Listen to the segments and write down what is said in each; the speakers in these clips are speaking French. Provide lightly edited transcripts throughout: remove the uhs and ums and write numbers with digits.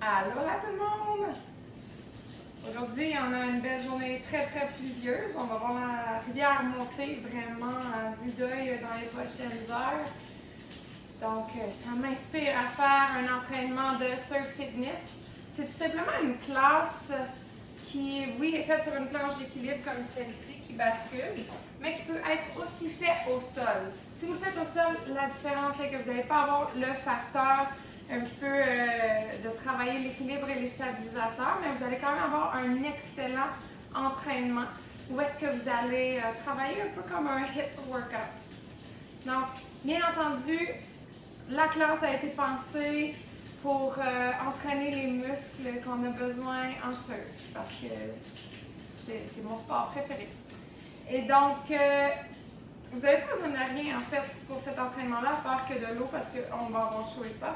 Allô à tout le monde! Aujourd'hui, on a une belle journée très pluvieuse. On va voir la rivière monter vraiment à vue d'œil dans les prochaines heures. Donc, ça m'inspire à faire un entraînement de surf fitness. C'est tout simplement une classe qui, oui, est faite sur une planche d'équilibre comme celle-ci qui bascule, mais qui peut être aussi faite au sol. Si vous le faites au sol, la différence est que vous n'allez pas avoir le facteur un petit peu de travailler l'équilibre et les stabilisateurs, mais vous allez quand même avoir un excellent entraînement où est-ce que vous allez travailler un peu comme un HIIT workout. Donc, bien entendu, la classe a été pensée pour entraîner les muscles qu'on a besoin en surf, parce que c'est mon sport préféré. Et donc, vous n'avez pas besoin de rien en fait pour cet entraînement-là, à part que de l'eau, parce qu'on va avoir chaud et soif.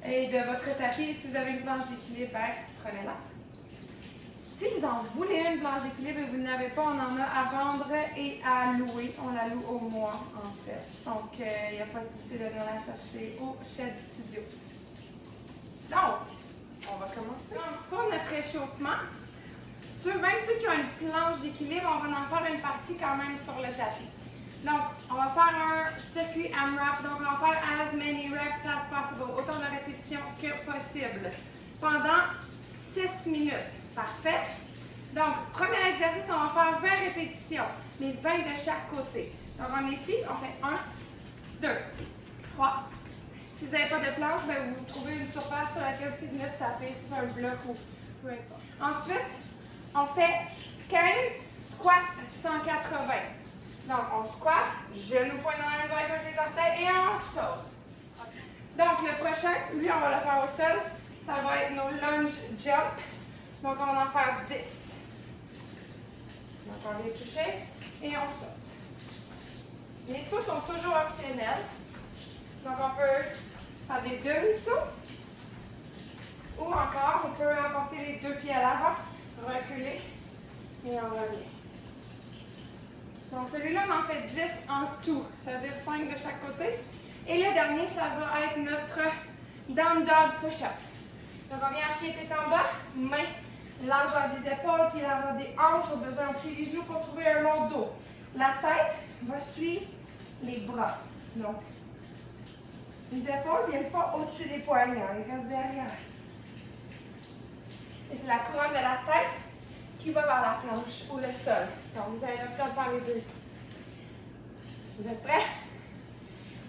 Et de votre tapis, si vous avez une planche d'équilibre, ben, prenez-la. Si vous en voulez une planche d'équilibre et vous n'avez pas, on en a à vendre et à louer. On la loue au mois, en fait. Donc, il y a possibilité de venir la chercher au Shed Studio. Donc, on va commencer. Donc, pour notre réchauffement, même ceux qui ont une planche d'équilibre, on va en faire une partie quand même sur le tapis. Donc, on va faire un circuit AMRAP. Donc, on va faire as many reps as possible. Autant de répétitions que possible. Pendant 6 minutes. Parfait. Donc, premier exercice, on va faire 20 répétitions. Mais 20 de chaque côté. Donc, on est ici, on fait 1, 2, 3. Si vous n'avez pas de planche, bien, vous trouvez une surface sur laquelle vous venez de taper, si c'est un bloc ou peu importe. Ensuite, on fait 15 squats 180. Donc, on squat, genoux points dans la même direction que les orteils et on saute. Donc, le prochain, lui, on va le faire au sol. Ça va être nos lunge jump. Donc, on va en faire 10. Donc, on vient toucher et on saute. Les sauts sont toujours optionnels. Donc, on peut faire des demi-sauts. Ou encore, on peut apporter les deux pieds à l'avant, reculer et on revient. Donc, celui-là, on en fait 10 en tout. Ça veut dire 5 de chaque côté. Et le dernier, ça va être notre down dog push-up. Donc, on vient acheter tête en bas, main, largeur des épaules, puis largeur des hanches. Au besoin, on plie les genoux pour trouver un long dos. La tête va suivre les bras. Donc, les épaules ne viennent pas au-dessus des poignets, ils restent derrière. Et c'est la couronne de la tête qui va vers la planche ou le sol. Donc, vous avez l'option de faire les deux ici. Vous êtes prêts?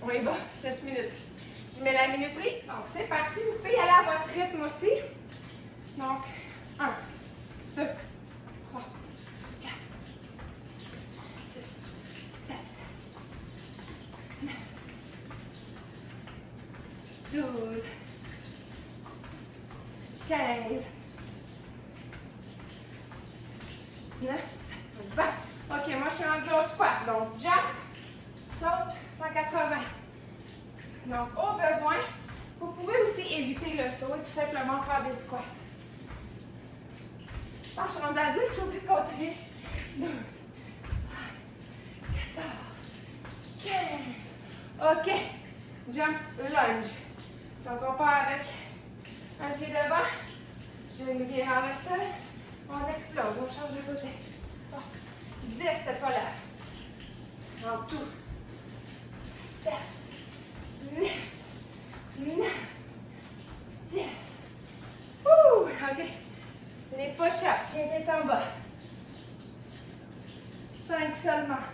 On y va, 6 minutes. Je mets la minuterie. Donc, c'est parti. Vous pouvez y aller à votre rythme aussi. Donc, 1, 2, 3, 4, 6, 7, 9, 12, 15, 19, 20. OK, moi je suis rendue au squat. Donc, jump, saute, 180. Donc, au besoin, vous pouvez aussi éviter le saut et tout simplement faire des squats. Je suis rendue à 10, j'ai oublié de compter. 12, 14, 15. OK, jump, lunge. Donc, on part avec un pied devant, genou bien vers le sol. On explose, on change de côté. 10 cette fois-là. En tout. 7, 8, 9, 10. Ouh, OK. Les push-ups, chien tête en bas. 5 seulement.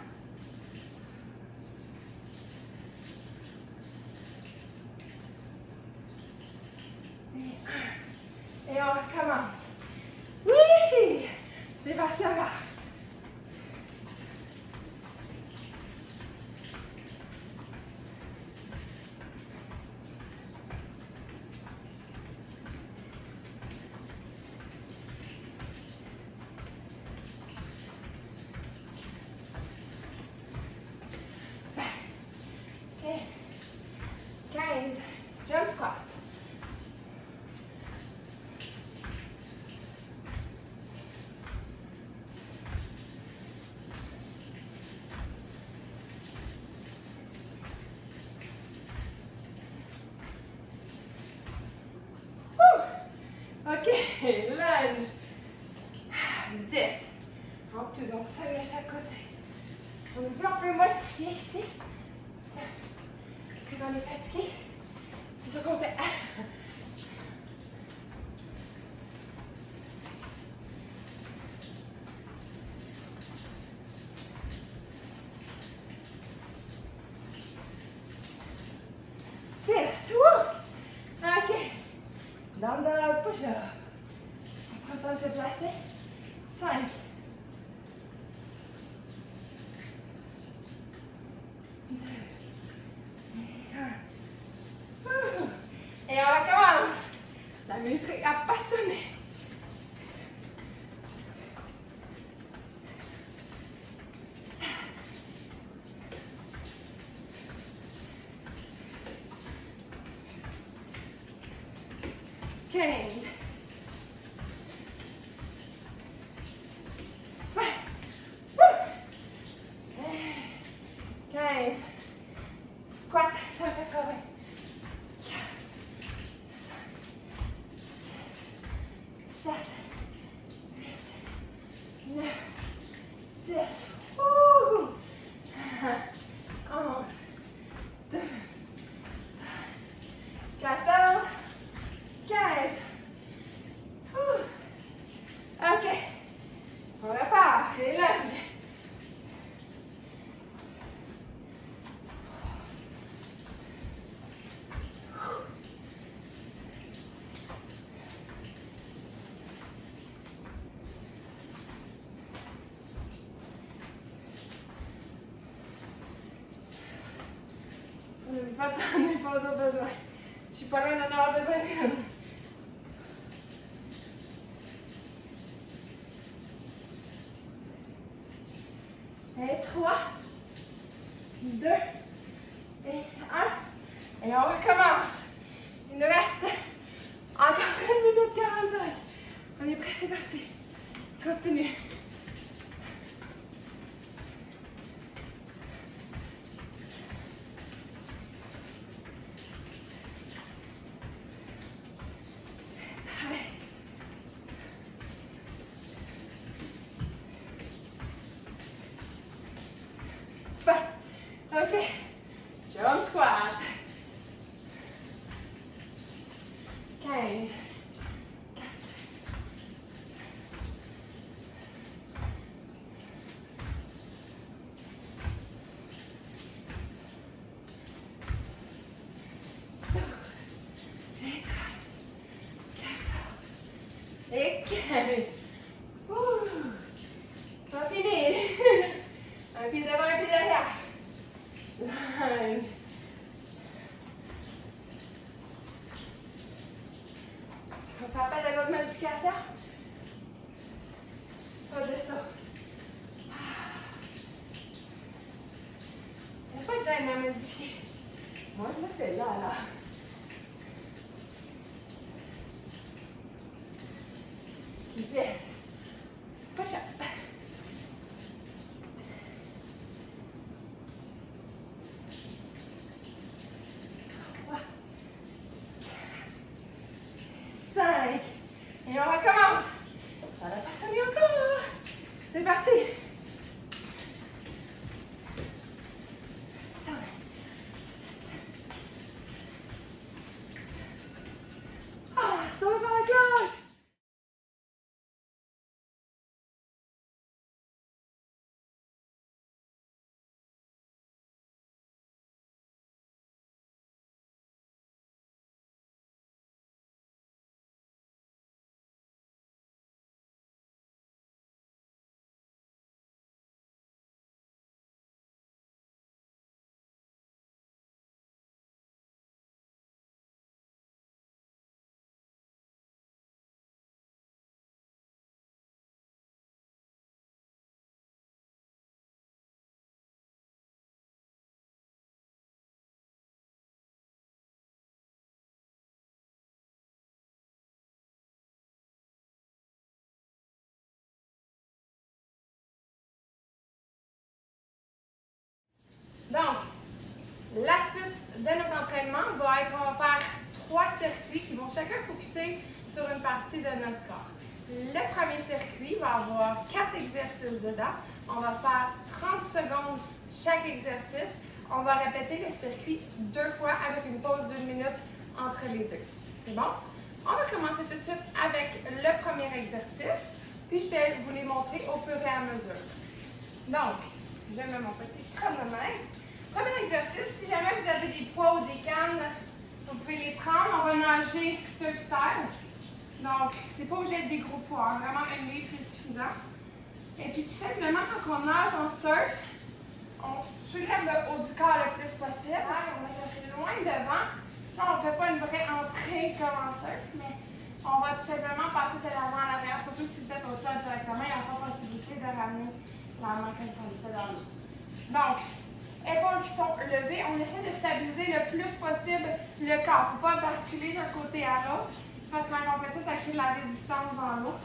Et on recommence. Oui! C'est parti encore. Puis on peut modifier ici. Quand on est fatigué, c'est ça qu'on fait. 10. OK. Dumbbell push-up. On prend le temps de se placer. 5. 2. Et 1. Et on recommence. La musique a passionné. 15. 20. 15. Squat 180. 7, 8, 9, 10. 11, 12, 14, 15. OK. On repart. Les lunges. On n'est pas au besoin. Je suis pas loin d'en avoir besoin. Et 3, 2, et 1. Et on recommence. Il nous reste encore 1 minute 45. On est presque parti. Continue. OK. Jump squat. 15. 15. Pas fini. Un pied devant, un pied derrière. Line. On s'appelle à l'autre modification. Pas de ça. Il n'y a pas de gêne à modifier. Moi, je le fais là. Yes. Push up. 5. Et on recommence. Ça va pas sonner encore. C'est parti. Sauve par la cloche. Donc, la suite de notre entraînement va être, on va faire 3 circuits qui vont chacun focuser sur une partie de notre corps. Le premier circuit va avoir 4 exercices dedans. On va faire 30 secondes chaque exercice. On va répéter le circuit 2 fois avec une pause d'1 minute entre les deux. C'est bon? On va commencer tout de suite avec le premier exercice, puis je vais vous les montrer au fur et à mesure. Donc, je mets mon petit chronomètre. Premier exercice, si jamais vous avez des poids ou des cannes, vous pouvez les prendre. On va nager surf style. Donc, c'est pas obligé d'être des gros poids. Vraiment, une livre, c'est suffisant. Et puis, tout simplement, quand on nage en surf, on soulève le haut du corps le plus possible. On va chercher loin devant. Là, on ne fait pas une vraie entrée comme en surf, mais on va tout simplement passer de l'avant à l'arrière. Surtout si vous êtes au sol directement, il n'y a pas possibilité de ramener la main comme si on était dans l'eau. Donc, épaules qui sont levées, on essaie de stabiliser le plus possible le corps. Il ne faut pas basculer d'un côté à l'autre, parce que quand on fait ça, ça crée de la résistance dans l'eau.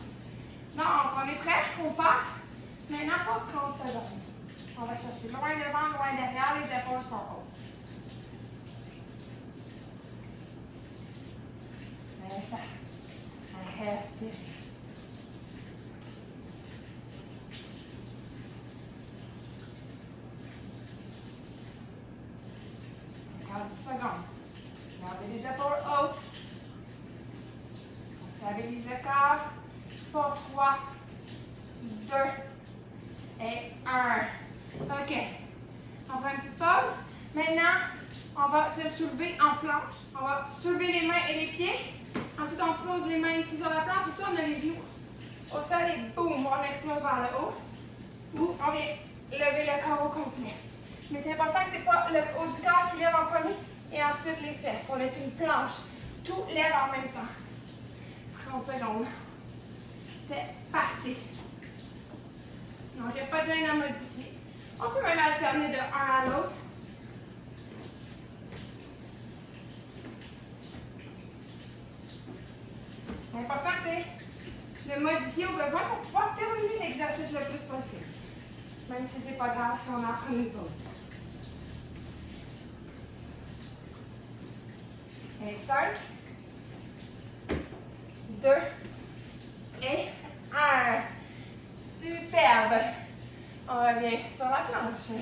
Donc, on est prêt? On part? Maintenant, pas 30 secondes. On va chercher loin devant, loin derrière, les épaules sont hautes. Ça. Respire. Encore 10 secondes. Gardez les épaules hautes. On stabilise le corps. Pour 3, 2 et 1. OK. On prend une petite pause. Maintenant, on va se soulever en planche. On va soulever les mains et les pieds. Ensuite, on pose les mains ici sur la planche. Ici, on a les genoux au sol et boum, on explose vers le haut. Ou on vient lever le corps au complet. Mais c'est important que ce n'est pas le haut du corps qui lève en premier et ensuite les fesses. On est une planche. Tout lève en même temps. 30 secondes. C'est parti. Donc, il n'y a pas de gêne à modifier. On peut même alterner de un à l'autre. L'important, c'est de modifier au besoin pour pouvoir terminer l'exercice le plus possible. Même si ce n'est pas grave si on en prend une pause. Et 5, 2 et 1. Superbe. On revient sur la planche.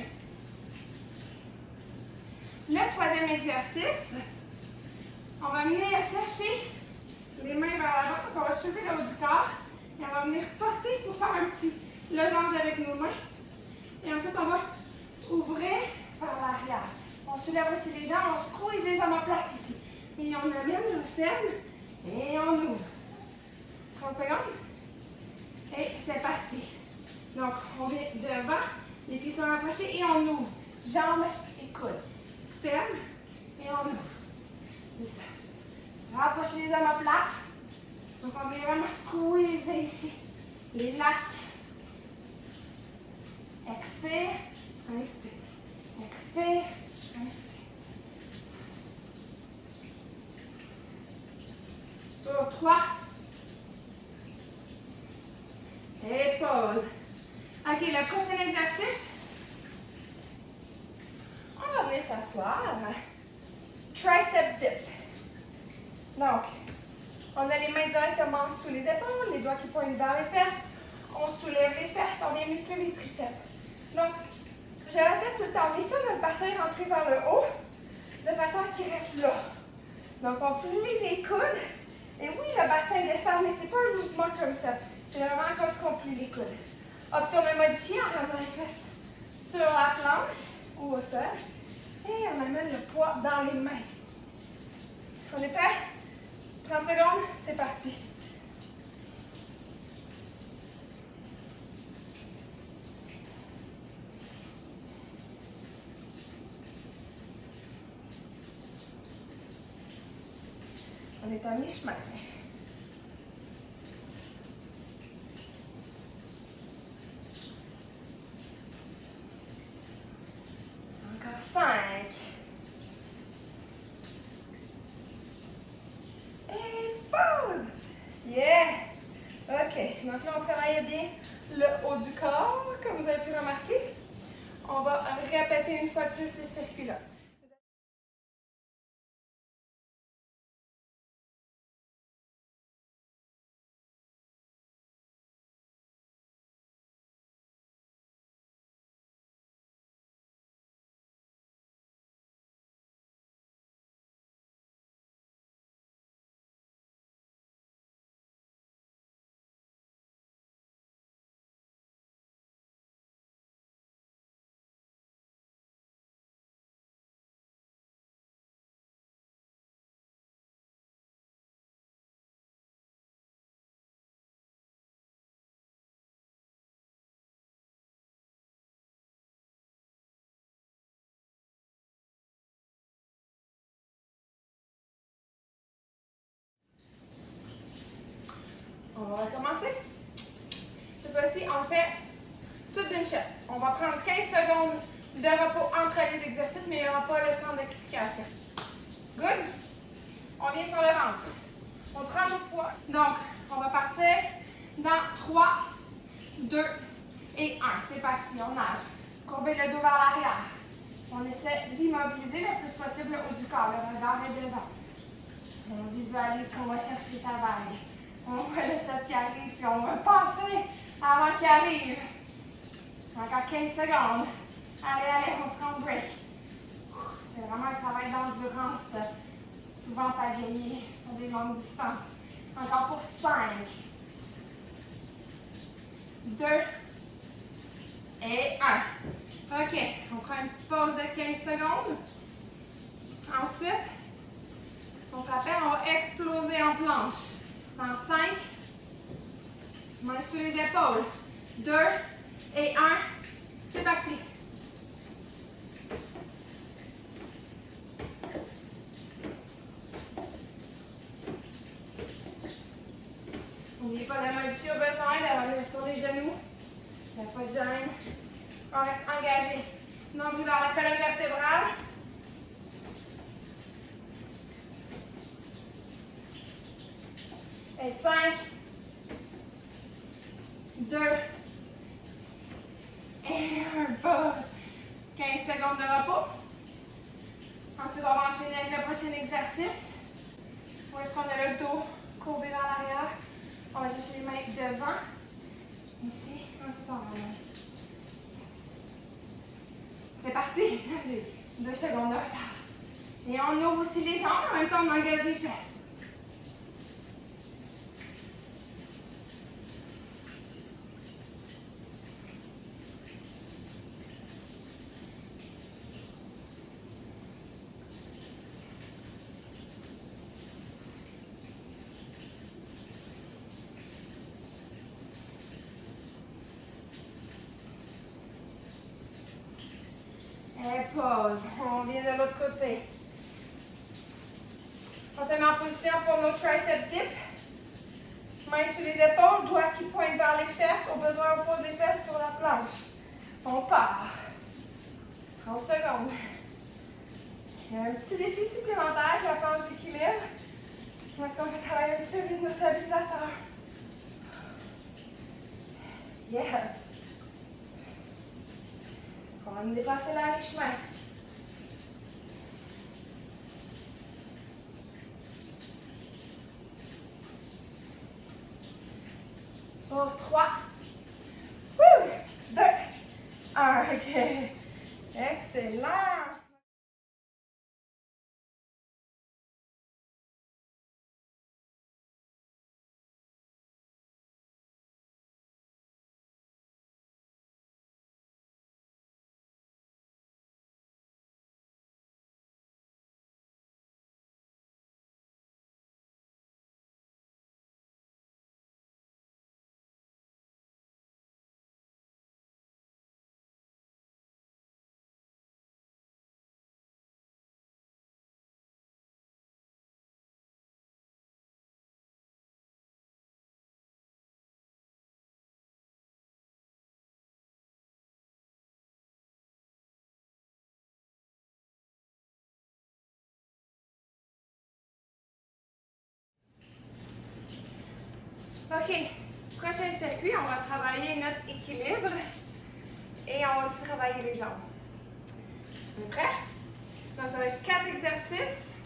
Le troisième exercice, on va venir chercher les mains vers l'avant, on va soulever le haut du corps et on va venir porter pour faire un petit losange avec nos mains. Et ensuite, on va ouvrir vers l'arrière. On soulève aussi les jambes, on squeeze les omoplates ici. Et on amène, on ferme et on ouvre. 30 secondes. Et c'est parti. Donc, on vient devant, les pieds sont rapprochés et on ouvre. Jambes et coudes. Ferme et on ouvre. C'est ça. Rapprochez les omoplates. Donc, on vient vraiment squeezer ici les lattes. Expire, inspire. Expire, inspire. Pour 3. Et pause. OK, le prochain exercice. On va venir s'asseoir. Tricep dip. Donc, on a les mains directement sous les épaules, les doigts qui pointent vers les fesses. On soulève les fesses, on vient muscler les triceps. Donc, je répète tout le temps, on essaie de le bassin rentrer vers le haut, de façon à ce qu'il reste là. Donc, on plie les coudes. Et oui, le bassin descend, mais ce n'est pas un mouvement comme ça. C'est vraiment comme ce qu'on plie les coudes. Option de modifier en ramenant les fesses sur la planche ou au sol. Et on amène le poids dans les mains. On est prêt? 30 secondes, c'est parti. On est à mi-chemin. Encore 5. Et pause. Yeah. OK. Donc là, on travaille bien le haut du corps, comme vous avez pu remarquer. On va répéter une fois de plus ces circuits-là. On va prendre 15 secondes de repos entre les exercices, mais il n'y aura pas le temps d'explication. Good? On vient sur le ventre. On prend notre poids. Donc, on va partir dans 3, 2 et 1. C'est parti, on nage. Courbez le dos vers l'arrière. On essaie d'immobiliser le plus possible le haut du corps. Le regard est devant. On visualise qu'on va chercher sa vague. On voit le 7 qui arrive, puis on va passer avant qu'il arrive. Encore 15 secondes. Allez, allez, on se rend break. C'est vraiment un travail d'endurance, souvent pagayé sur des longues distances. Encore pour 5, 2 et 1. OK, on prend une pause de 15 secondes. Ensuite, on se rappelle, on va exploser en planche. Dans 5, main sur les épaules. 2 et 1, c'est parti. N'oubliez pas de modifier au besoin, d'aller sur les genoux. Il n'y a pas de gêne. On reste engagé. Nombril vers la colonne vertébrale. Et 5, 2 et 1. Pause. 15 secondes de repos. Ensuite, on va enchaîner avec le prochain exercice. Où est-ce qu'on a le dos courbé vers l'arrière? On va chercher les mains devant. Ici. Ensuite, on va mettre. C'est parti. 2 secondes de retard. Et on ouvre aussi les jambes. En même temps, on engage les fesses. Et pause. On vient de l'autre côté. On se met en position pour nos tricep dip. Mains sur les épaules, doigts qui pointent vers les fesses. Au besoin, on pose les fesses sur la planche. On part. 30 secondes. Il y a un petit défi supplémentaire, la planche d'équilibre. Est-ce qu'on peut travailler un petit peu plus nos stabilisateurs? Yes. On va nous dépasser là les chemins. Pour 3, 2, 1. OK. Excellent. OK. Prochain circuit, on va travailler notre équilibre et on va aussi travailler les jambes. On est prêt? Donc, ça va être 4 exercices,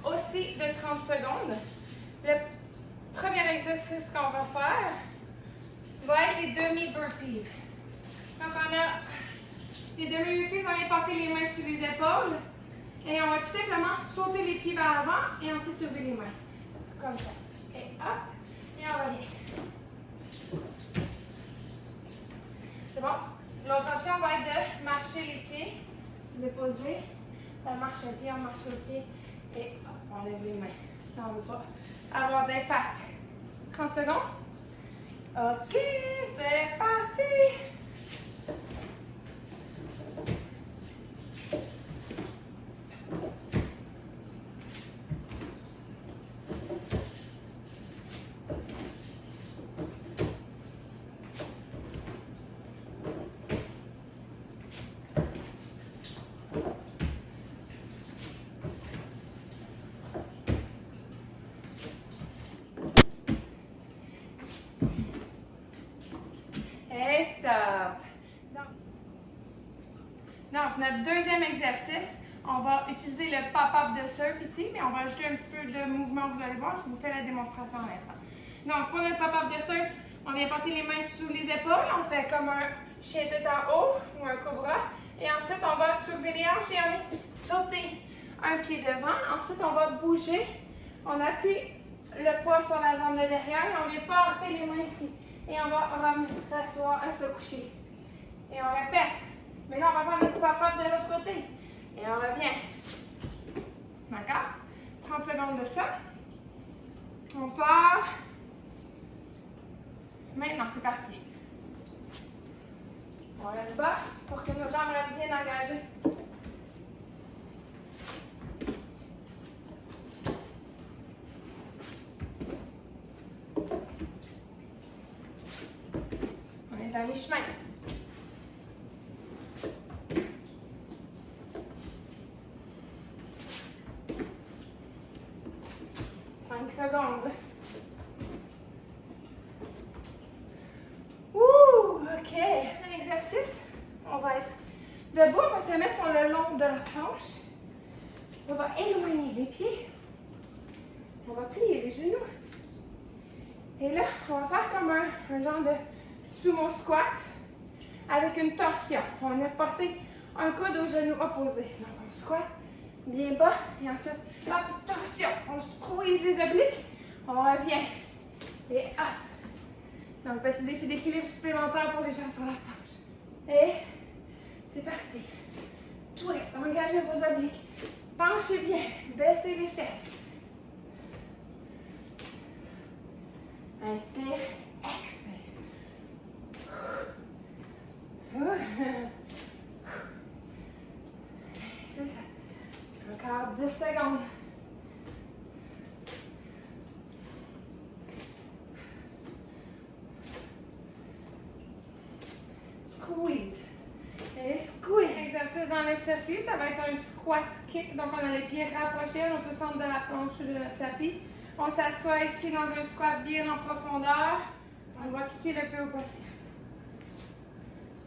aussi de 30 secondes. Le premier exercice qu'on va faire va être les demi-burpees. Donc, on a les demi-burpees, on vient porter les mains sur les épaules et on va tout simplement sauter les pieds vers l'avant et ensuite soulever les mains. Comme ça. Et hop, et on revient. C'est bon? L'autre option va être de marcher les pieds, déposer. On marche un pied, on marche le pied et hop, on lève les mains. Ça, on ne veut pas avoir d'impact. 30 secondes. OK, c'est parti! notre deuxième exercice, on va utiliser le pop-up de surf ici, mais on va ajouter un petit peu de mouvement, vous allez voir, je vous fais la démonstration à l'instant. Donc, pour notre pop-up de surf, on vient porter les mains sous les épaules, on fait comme un chien tête en haut ou un cobra. Et ensuite, on va soulever les hanches et on vient sauter un pied devant. Ensuite, on va bouger, on appuie le poids sur la jambe de derrière et on vient porter les mains ici. Et on va s'asseoir, se coucher. Et on répète. Mais là, on va faire notre pop-up de l'autre côté. Et on revient. D'accord? 30 secondes de ça. On part. Maintenant, c'est parti. On reste bas pour que nos jambes restent bien engagées. On est à mi-chemin. 5 secondes. OK. C'est un exercice. On va être debout, on va se mettre sur le long de la planche. On va éloigner les pieds. On va plier les genoux. Et là, on va faire comme un genre de sumo squat avec une torsion. On a porté un coude au genou opposé. Donc, on squat bien bas et ensuite, hop, torsion. On squeeze les obliques. On revient. Et hop. Donc, petit défi d'équilibre supplémentaire pour les gens sur la planche. Et c'est parti. Twist, engagez vos obliques. Penchez bien, baissez les fesses. Inspire, expire. C'est ça. Encore 10 secondes. Squeeze. Et squeeze. Exercice dans le circuit, ça va être un squat kick. Donc, on a les pieds rapprochés, on est au centre de la planche de notre tapis. On s'assoit ici dans un squat bien en profondeur. On va kicker le plus haut possible.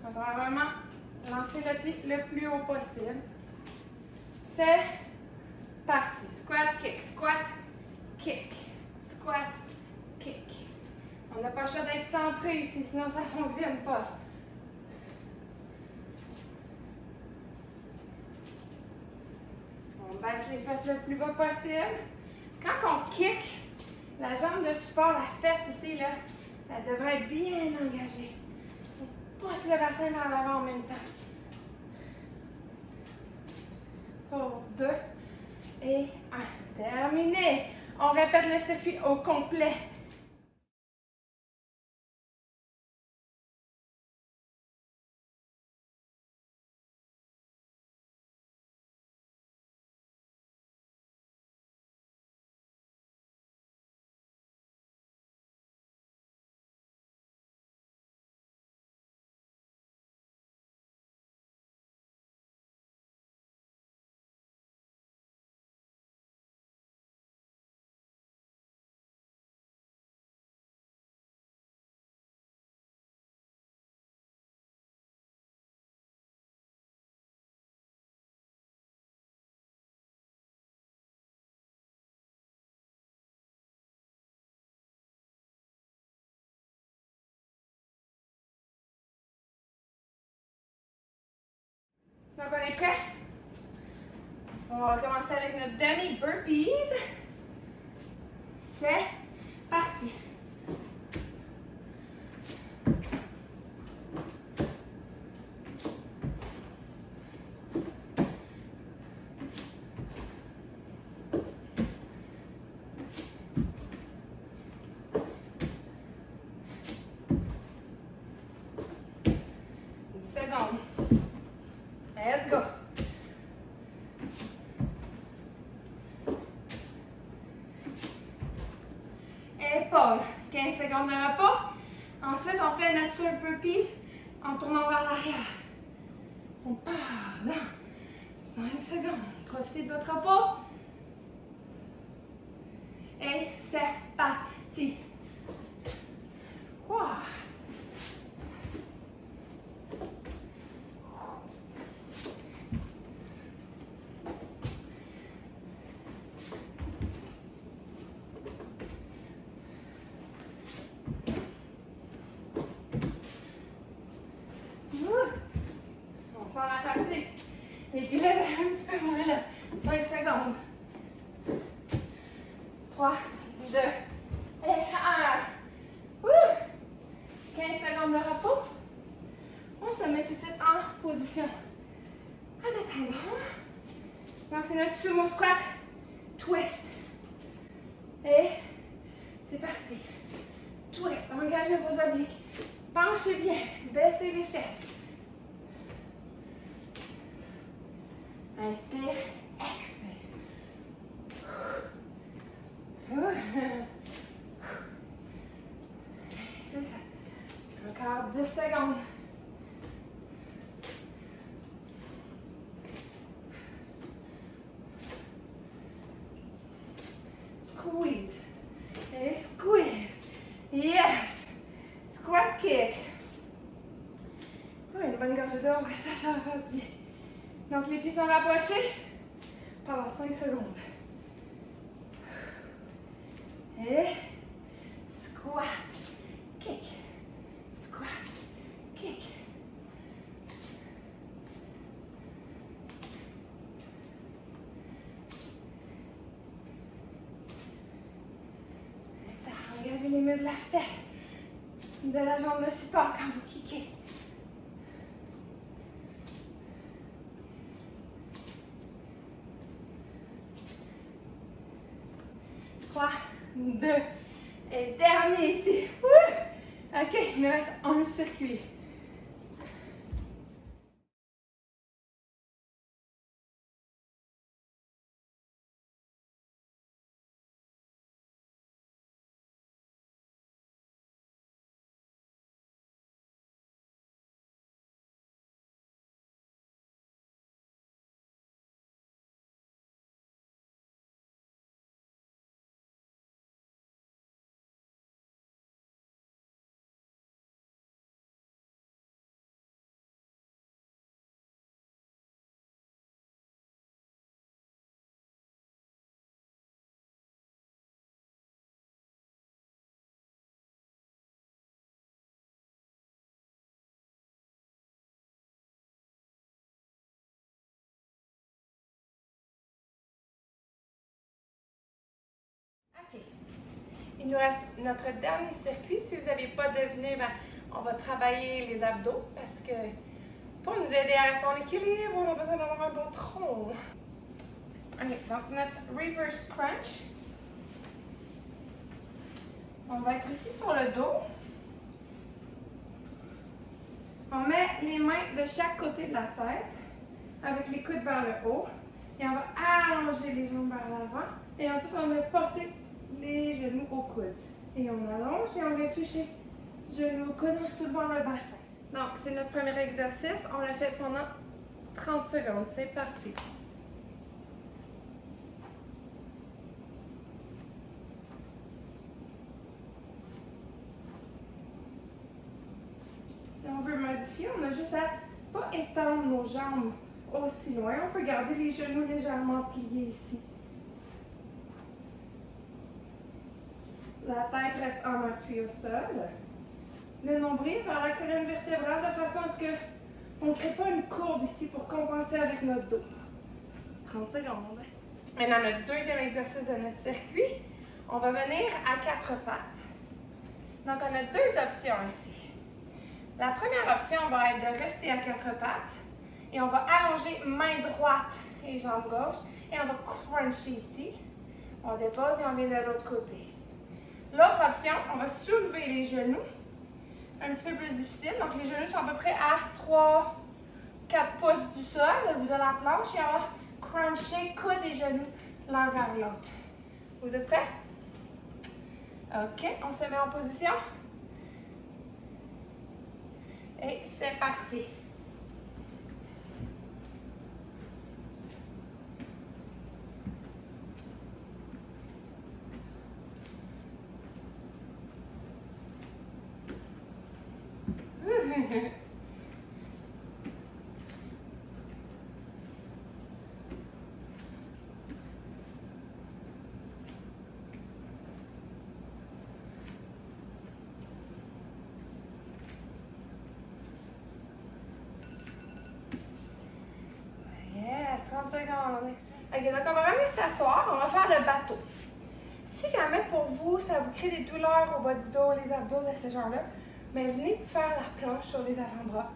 Donc, on va vraiment lancer le pied le plus haut possible. C'est parti. Squat, kick, squat, kick, squat, kick. On n'a pas le choix d'être centré ici, sinon ça ne fonctionne pas. On baisse les fesses le plus bas possible. Quand on kick, la jambe de support, la fesse ici, là, elle devrait être bien engagée. On pousse le bassin vers l'avant en même temps. Pour 2 et 1. Terminé. On répète le circuit au complet. Donc, on est prêt? On va commencer avec notre demi-burpees. C'est parti. Une seconde. Let's go. Et pause. 15 secondes de repos. Ensuite, on fait notre surf burpees en tournant vers l'arrière. On part dans 5 secondes. Profitez de votre repos. Et c'est parti. Wow. 3, 2 et 1. 15 secondes de repos. On se met tout de suite en position en attendant. Donc, c'est notre sumo squat twist. Et c'est parti. Twist. Engagez vos obliques. Penchez bien. Baissez les fesses. Inspire. Expire. C'est ça. Encore 10 secondes. Squeeze. Et squeeze. Yes. Squat kick. Une bonne gorgée d'eau. Ça va faire du bien. Donc, les pieds sont rapprochés pendant 5 secondes. Et squat, kick, squat, kick. Et ça, engagez les muscles de la fesse, de la jambe de support quand vous kickez. 3, 2, et dernier ici. Ok, il me reste un circuit. Ok. Il nous reste notre dernier circuit. Si vous n'avez pas deviné, on va travailler les abdos parce que pour nous aider à rester en équilibre, on a besoin d'avoir un bon tronc. Ok, donc notre reverse crunch. On va être ici sur le dos. On met les mains de chaque côté de la tête avec les coudes vers le haut. Et on va allonger les jambes vers l'avant. Et ensuite, on va porter les genoux au coude. Et on allonge et on vient toucher genoux au coude en soulevant le bassin. Donc, c'est notre premier exercice. On l'a fait pendant 30 secondes. C'est parti. Si on veut modifier, on a juste à pas étendre nos jambes aussi loin. On peut garder les genoux légèrement pliés ici. La tête reste en appui au sol. Le nombril vers la colonne vertébrale de façon à ce qu'on ne crée pas une courbe ici pour compenser avec notre dos. 30 secondes. Maintenant, notre deuxième exercice de notre circuit, on va venir à 4 pattes. Donc, on a 2 options ici. La première option va être de rester à 4 pattes et on va allonger main droite et jambe gauche et on va cruncher ici. On dépose et on vient de l'autre côté. L'autre option, on va soulever les genoux. Un petit peu plus difficile. Donc, les genoux sont à peu près à 3-4 pouces du sol ou de la planche. Et on va cruncher coude et genoux l'un vers l'autre. Vous êtes prêts? OK, on se met en position. Et c'est parti. Yes, 30 secondes. OK, donc on va venir s'asseoir. On va faire le bateau. Si jamais pour vous, ça vous crée des douleurs au bas du dos, les abdos de ce genre-là, bien, venez faire la planche sur les avant-bras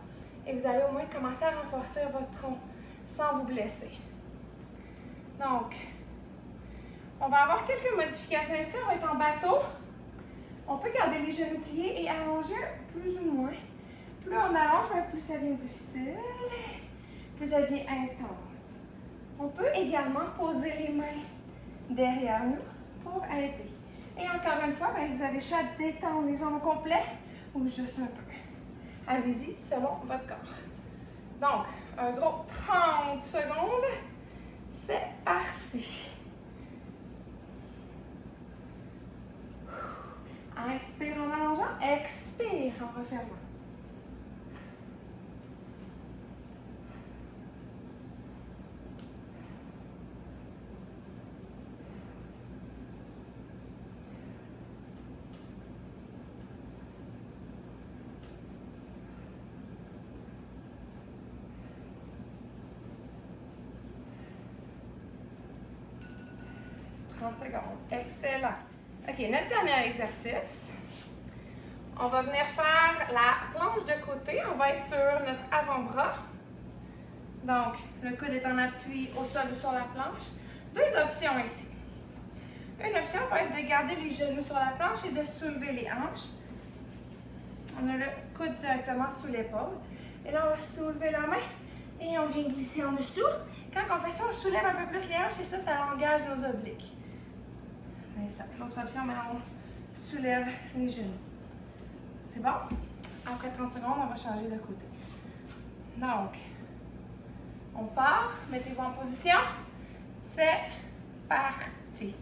et vous allez au moins commencer à renforcer votre tronc sans vous blesser. Donc, on va avoir quelques modifications ici. On va être en bateau. On peut garder les genoux pliés et allonger plus ou moins. Plus on allonge, plus ça devient difficile, plus ça devient intense. On peut également poser les mains derrière nous pour aider. Et encore une fois, vous avez le choix de détendre les jambes au complet ou juste un peu. Allez-y selon votre corps. Donc, un gros 30 secondes. C'est parti. Inspire en allongeant, expire en refermant. Secondes. Excellent. OK, notre dernier exercice. On va venir faire la planche de côté. On va être sur notre avant-bras. Donc, le coude est en appui au sol ou sur la planche. Deux options ici. Une option va être de garder les genoux sur la planche et de soulever les hanches. On a le coude directement sous l'épaule. Et là, on va soulever la main et on vient glisser en dessous. Quand on fait ça, on soulève un peu plus les hanches et ça engage nos obliques. L'autre option, on soulève les genoux. C'est bon? Après 30 secondes, on va changer de côté. Donc, on part. Mettez-vous en position. C'est parti.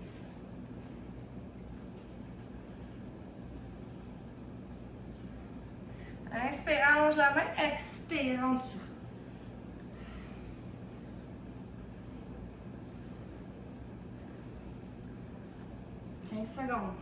Inspire, allonge la main. Expire en dessous. Secondes.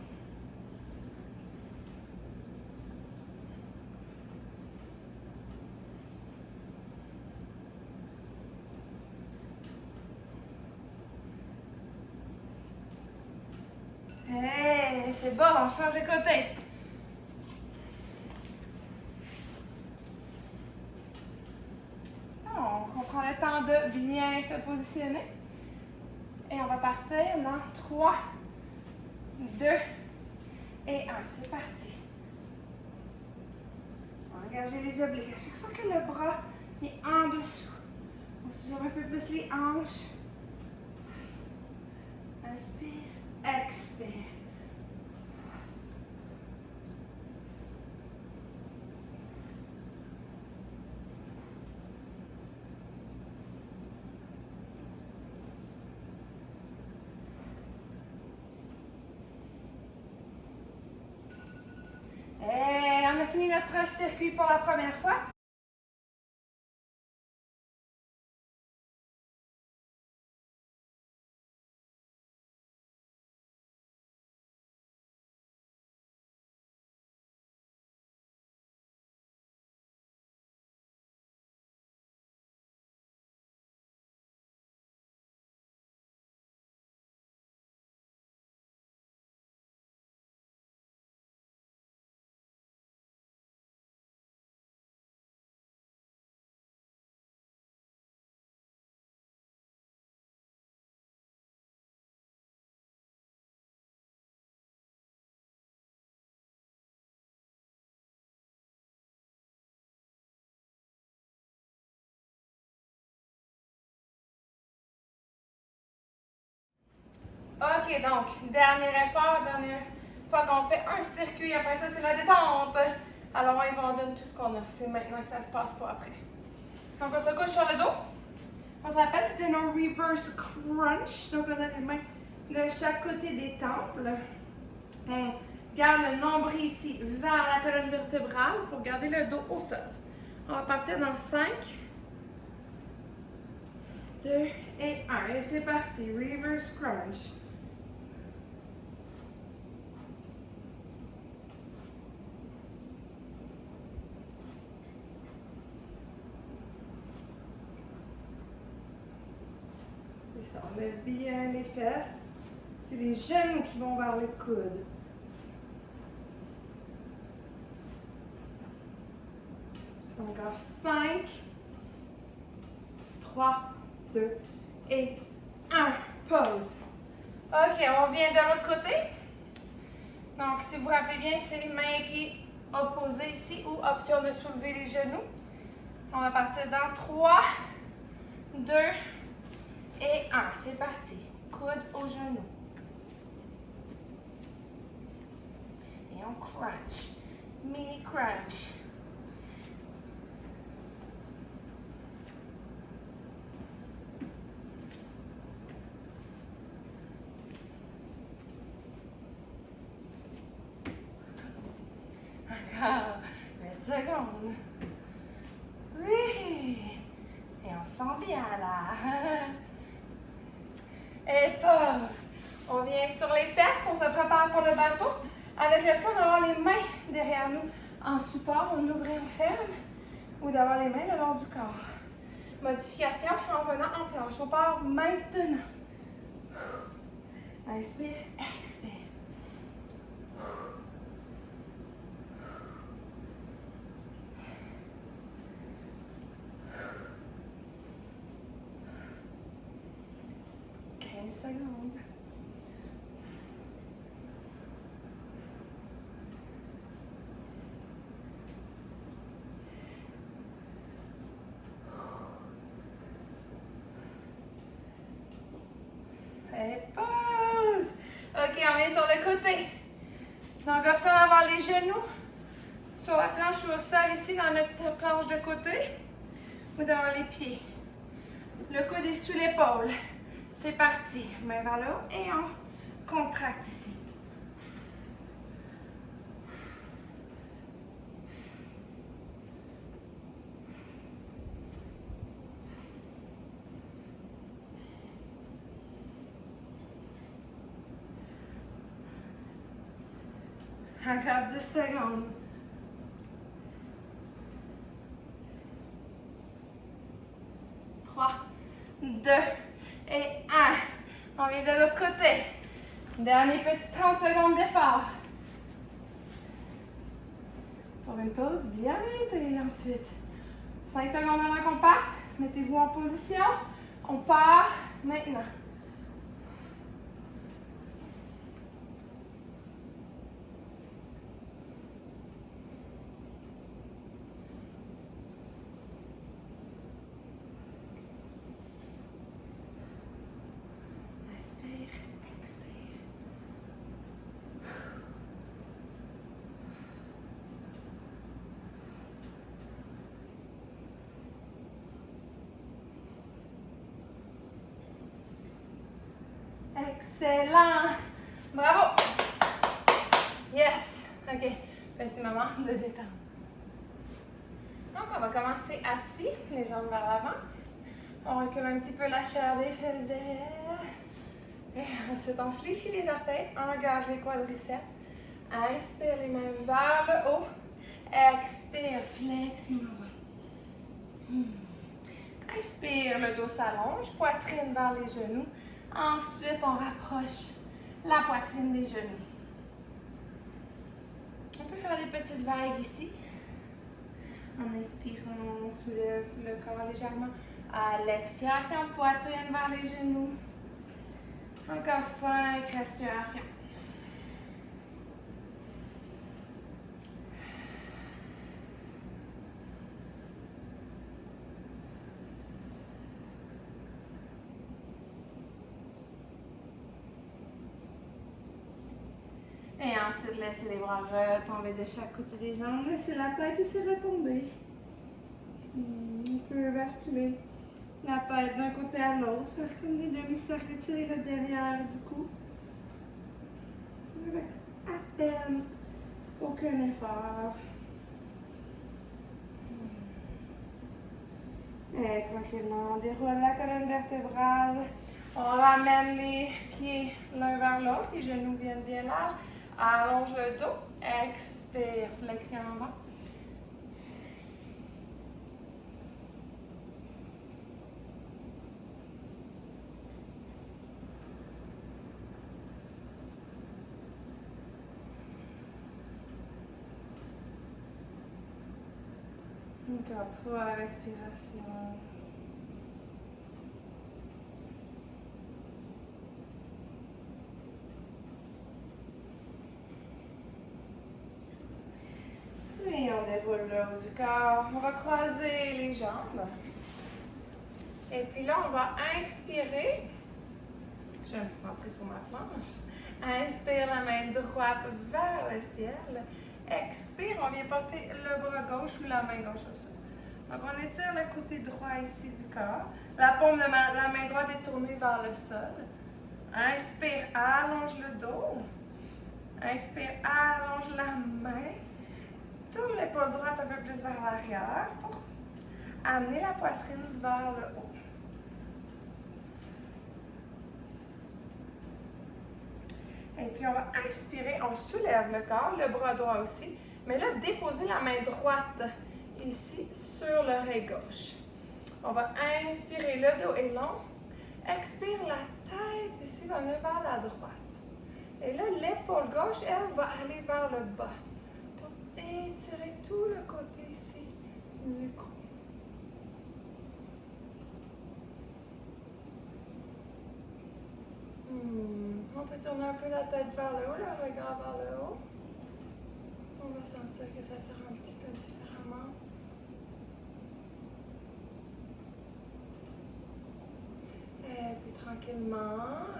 Hey, c'est bon, on change de côté. Donc, on prend le temps de bien se positionner. Et on va partir dans 3, 2 et 1. C'est parti. Engagez les obliques. À chaque fois que le bras est en dessous, on soulève un peu plus les hanches. Inspire, expire. Et on a fini notre circuit pour la première fois. OK, donc, dernier effort, dernière fois qu'on fait un circuit. Après ça, c'est la détente. Alors, on y va, on donne tout ce qu'on a. C'est maintenant que ça se passe, pas après. Donc, on se couche sur le dos. On se rappelle, c'était nos reverse crunch. Donc, on a les mains de chaque côté des tempes. On garde le nombril ici vers la colonne vertébrale pour garder le dos au sol. On va partir dans 5, 2 et 1. Et c'est parti. Reverse crunch. On lève bien les fesses. C'est les genoux qui vont vers le coude. Encore 5, 3, 2 et 1. Pause. OK, on vient de l'autre côté. Donc, si vous vous rappelez bien, c'est mains et pieds opposés ici ou option de soulever les genoux. On va partir dans 3, 2 et 1. C'est parti. Coude aux genoux. Et on crunch. Mini crunch. Encore 8 secondes. Oui. Et on se sent bien là. Et pause. On vient sur les fesses, on se prépare pour le bateau. Avec l'option d'avoir les mains derrière nous en support, on ouvre et on ferme. Ou d'avoir les mains le long du corps. Modification en venant en planche. On part maintenant. Inspire, expire. 15 secondes. Et pause. OK, on vient sur le côté. Donc, option d'avoir les genoux sur la planche ou au sol ici dans notre planche de côté. Ou d'avoir les pieds. Le coude est sous l'épaule. C'est parti. Main vers le haut et on contracte ici. Encore 10 secondes. 3, 2 et 1. On vient de l'autre côté. Dernier petit 30 secondes d'effort. Pour une pause bien méritée ensuite. 5 secondes avant qu'on parte. Mettez-vous en position. On part maintenant. Excellent! Bravo! Yes! OK. Petit moment de détente. Donc, on va commencer assis, les jambes vers l'avant. On recule un petit peu la chair des fesses derrière. Et ensuite, on fléchit les orteils, engage les quadriceps. Inspire les mains vers le haut. Expire, flexion avant. Inspire, le dos s'allonge, poitrine vers les genoux. Ensuite, on rapproche la poitrine des genoux. On peut faire des petites vagues ici. En inspirant, on soulève le corps légèrement. À l'expiration, poitrine vers les genoux. Encore 5 respirations. Et ensuite, laissez les bras retomber de chaque côté des jambes. Laissez la tête aussi retomber. On peut basculer la tête d'un côté à l'autre. Faire comme des demi-cercles. Étirer le derrière du cou. Avec à peine aucun effort. Et tranquillement, on déroule la colonne vertébrale. On ramène les pieds l'un vers l'autre. Les genoux viennent bien larges. Allonge le dos. Expire. Flexion en bas. Encore 3 respirations. Et on déroule le haut du corps. On va croiser les jambes. Et puis là, on va inspirer. Je vais me centrer sur ma planche. Inspire la main droite vers le ciel. Expire, on vient porter le bras gauche ou la main gauche au sol. Donc, on étire le côté droit ici du corps. La paume de la main droite est tournée vers le sol. Inspire, allonge le dos. Inspire, allonge la main. Tourne l'épaule droite un peu plus vers l'arrière pour amener la poitrine vers le haut. Et puis, on va inspirer, on soulève le corps, le bras droit aussi. Mais là, déposez la main droite ici sur l'oreille gauche. On va inspirer, le dos est long. Expire, la tête ici va venir vers la droite. Et là, l'épaule gauche, elle, va aller vers le bas. Pour étirer tout le côté ici du cou. On peut tourner un peu la tête vers le haut, le regard vers le haut. On va sentir que ça tire un petit peu différemment. Et puis tranquillement,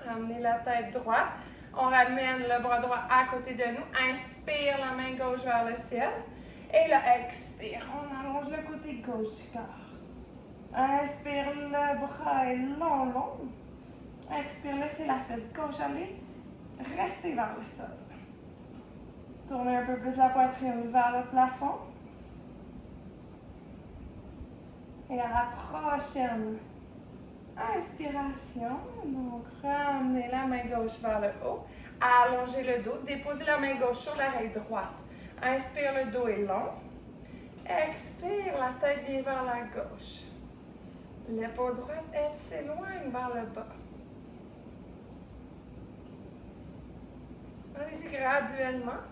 ramenez la tête droite. On ramène le bras droit à côté de nous. Inspire la main gauche vers le ciel. Et là, expire. On allonge le côté gauche du corps. Inspire, le bras est long, long. Expire, laissez la fesse gauche aller. Restez vers le sol. Tournez un peu plus la poitrine vers le plafond. Et à la prochaine inspiration, donc ramenez la main gauche vers le haut. Allongez le dos. Déposez la main gauche sur l'oreille droite. Inspire, le dos est long. Expire, la tête vient vers la gauche. L'épaule droite, elle s'éloigne vers le bas. Allez-y graduellement.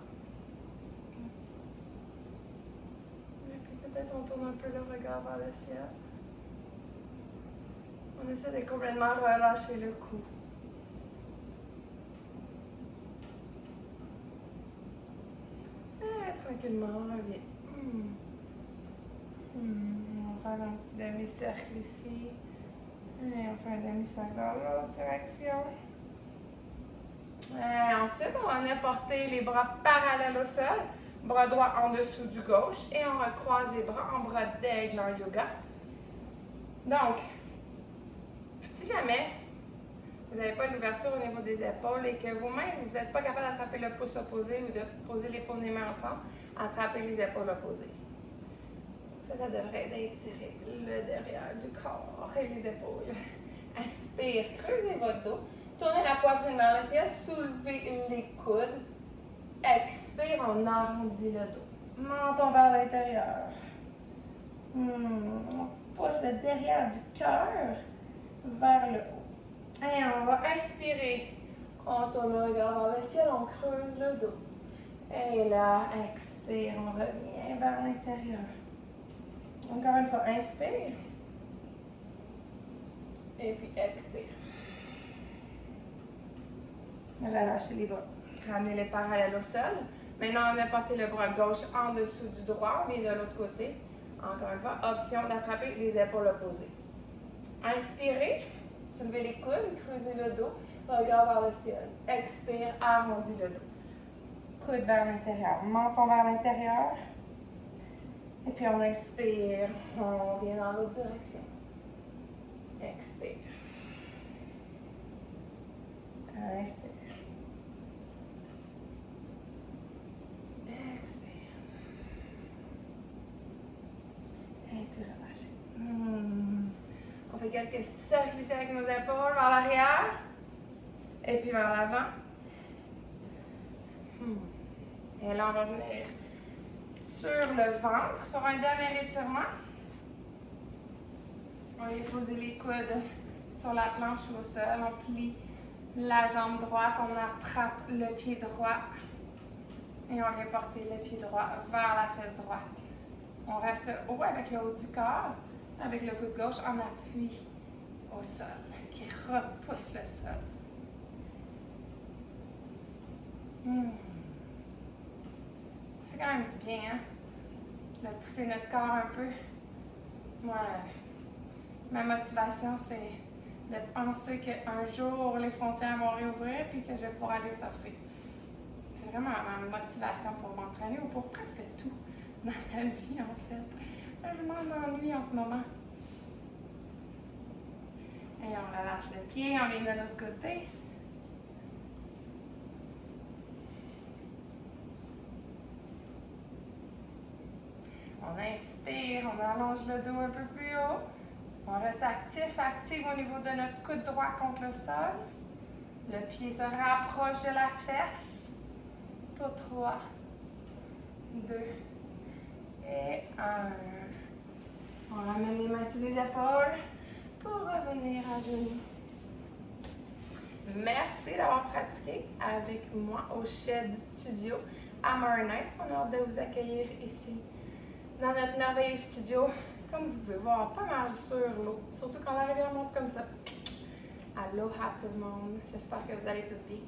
Et puis peut-être on tourne un peu le regard vers le ciel. On essaie de complètement relâcher le cou. Et tranquillement, on revient. On va faire un petit demi-cercle ici. Et on fait un demi-cercle dans l'autre direction. Ensuite, on va venir porter les bras parallèles au sol, bras droit en dessous du gauche, et on recroise les bras en bras d'aigle en yoga. Donc, si jamais vous n'avez pas l'ouverture au niveau des épaules et que vous-même, vous n'êtes pas capable d'attraper le pouce opposé ou de poser les paumes des mains ensemble, attrapez les épaules opposées. Ça devrait d'étirer le derrière du corps et les épaules. Inspire, creusez votre dos. Tournez la poitrine vers le ciel, soulevez les coudes. Expire, on arrondit le dos. Menton vers l'intérieur. On pousse le derrière du cœur vers le haut. Et on va inspirer. On tourne le regard vers le ciel, on creuse le dos. Et là, expire, on revient vers l'intérieur. Encore une fois, inspire. Et puis expire. Relâchez les bras. Ramenez les parallèles au sol. Maintenant, on va porter le bras gauche en dessous du droit. On vient de l'autre côté. Encore une fois, option d'attraper les épaules opposées. Inspirez. Soulevez les coudes. Creusez le dos. Regard vers le ciel. Expire. Arrondis le dos. Coude vers l'intérieur. Menton vers l'intérieur. Et puis, on inspire. On vient dans l'autre direction. Expire. Inspire. Expire. Et puis relâchez. On fait quelques cercles ici avec nos épaules vers l'arrière. Et puis vers l'avant. Et là, on va venir sur le ventre pour un dernier étirement. On va poser les coudes sur la planche ou au sol. On plie la jambe droite, on attrape le pied droit et on vient porter le pied droit vers la fesse droite. On reste haut avec le haut du corps, avec le coude gauche en appui au sol, qui repousse le sol. Ça fait quand même du bien, hein? De pousser notre corps un peu. Moi, ma motivation, c'est de penser qu'un jour, les frontières vont réouvrir puis que je vais pouvoir aller surfer. C'est vraiment ma motivation pour m'entraîner ou pour presque tout dans la vie, en fait. Je m'en ennuie en ce moment. Et on relâche le pied, on vient de l'autre côté. On inspire, on allonge le dos un peu plus haut. On reste actif au niveau de notre coude droit contre le sol. Le pied se rapproche de la fesse. Pour 3, 2 et 1. On ramène les mains sous les épaules pour revenir à genoux. Merci d'avoir pratiqué avec moi au Shed Studio à Murray Nights. On a hâte de vous accueillir ici dans notre merveilleux studio. Comme vous pouvez voir, pas mal sur l'eau, surtout quand la rivière monte comme ça. Aloha tout le monde, j'espère que vous allez tous bien.